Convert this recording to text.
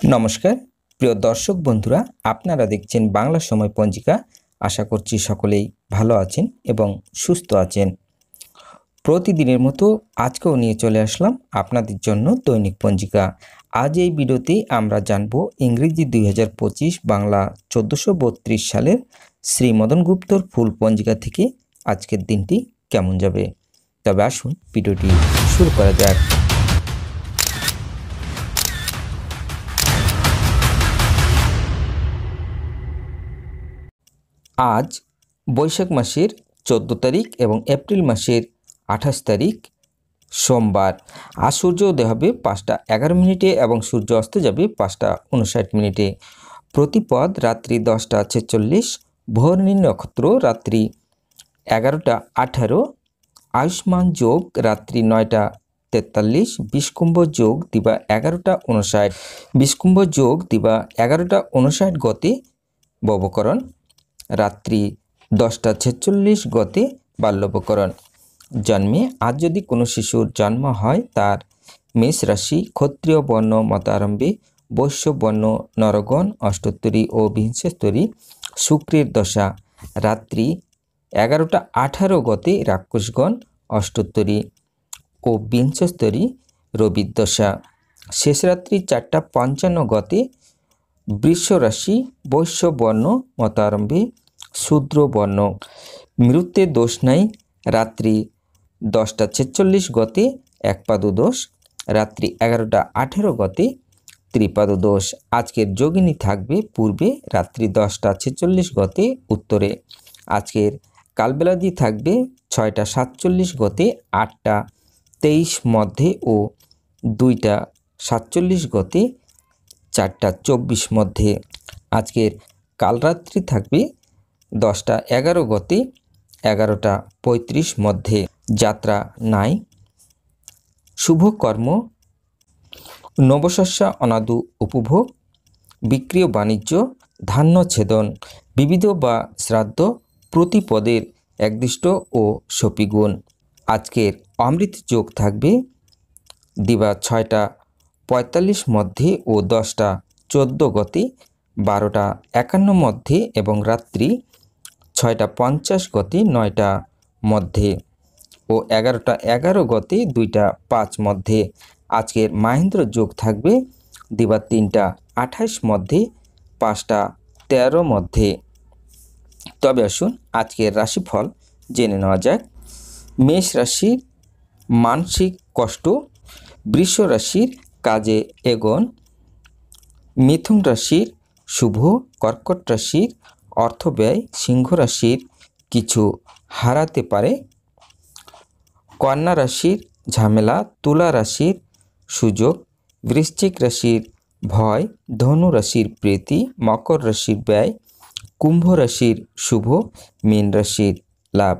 নমস্কার প্রিয় দর্শক বন্ধুরা, আপনারা দেখছেন বাংলা সময় পঞ্জিকা। আশা করছি সকলেই ভালো আছেন এবং সুস্থ আছেন। প্রতিদিনের মতো আজকেও নিয়ে চলে আসলাম আপনাদের জন্য দৈনিক পঞ্জিকা। আজ এই ভিডিওতে আমরা জানব ইংরেজি 2025 বাংলা 1432 সালের শ্রী মদন গুপ্তর ফুল পঞ্জিকা থেকে আজকের দিনটি কেমন যাবে। তবে আসুন ভিডিওটি শুরু করা যাক। আজ বৈশাখ মাসের 14 তারিখ এবং এপ্রিল মাসের 28 তারিখ সোমবার। আজ সূর্য উদয় হবে 5টা 11 মিনিটে এবং সূর্য অস্ত যাবে 5টা 59 মিনিটে। প্রতিপদ রাত্রি 10টা 46, ভোরনী নক্ষত্র রাত্রি 11টা 18, আয়ুষ্মান যোগ রাত্রি 9টা 43, বিষকুম্ভ যোগ দিবা 11টা 59, বিষকুম্ভ যোগ দিবা 11টা 59 গতে ববকরণ রাত্রি 10টা 46 গতে বাল্যবকরণ। জন্মে আজ যদি কোনো শিশুর জন্ম হয় তার মেষ রাশি, ক্ষত্রিয় বর্ণ মতারম্ভে, বৈশ্য বর্ণ নরগণ অষ্টোত্তরী ও বিংশস্তরী, শুক্রের দশা রাত্রি 11টা 18 গতে রাক্ষসগণ অষ্টোত্তরী ও বিংশস্তরী, রবির দশা শেষ রাত্রি 4টা 55 গতে বৃষ রাশি, বৈশ্য বর্ণ মতারম্ভে, শূদ্র বর্ণ। মৃত্যুর দোষ নাই রাত্রি 10টা 46 গতে একপাদ দোষ, রাত্রি 11টা 18 গতে ত্রিপাদ দোষ। আজকের যোগিনী থাকবে পূর্বে রাত্রি 10টা 46 গতে উত্তরে। আজকের কালবেলাদি থাকবে 6টা 47 গতে 8টা 23 মধ্যে ও 2টা 47 গতে 4টা 24 মধ্যে। আজকের কালরাত্রি থাকবে 10টা 11 গতে 11টা 35 মধ্যে। যাত্রা নাই। শুভ কর্ম, নবশস্য অনাদু উপভোগ, বিক্রিয় বাণিজ্য, ধান্য ছেদন, বিবিধ বা শ্রাদ্ধ, প্রতিপদের একদৃষ্ট ও সপিগুণ। আজকের অমৃত যোগ থাকবে দিবা 6টা 45 মধ্যে ও 10টা 14 গতে, 12টা 51 মধ্যে এবং রাত্রি 6টা 50 গতে 9টা মধ্যে ও 11টা 11 গতে 2টা 5 মধ্যে। আজকের মাহেন্দ্র যোগ থাকবে দিবা 3টা 28 মধ্যে, 5টা 13 মধ্যে। তবে আসুন আজকের রাশিফল জেনে নেওয়া যাক। মেষ রাশির মানসিক কষ্ট, বৃষ রাশির কাজে এগোন, মিথুন রাশির শুভ, কর্কট রাশির অর্থ ব্যয়, সিংহ রাশির কিছু হারাতে পারে, কন্যা রাশির ঝামেলা, তুলা রাশির সুযোগ, বৃশ্চিক রাশির ভয়, ধনু রাশির প্রীতি, মকর রাশির ব্যয়, কুম্ভ রাশির শুভ, মীন রাশির লাভ।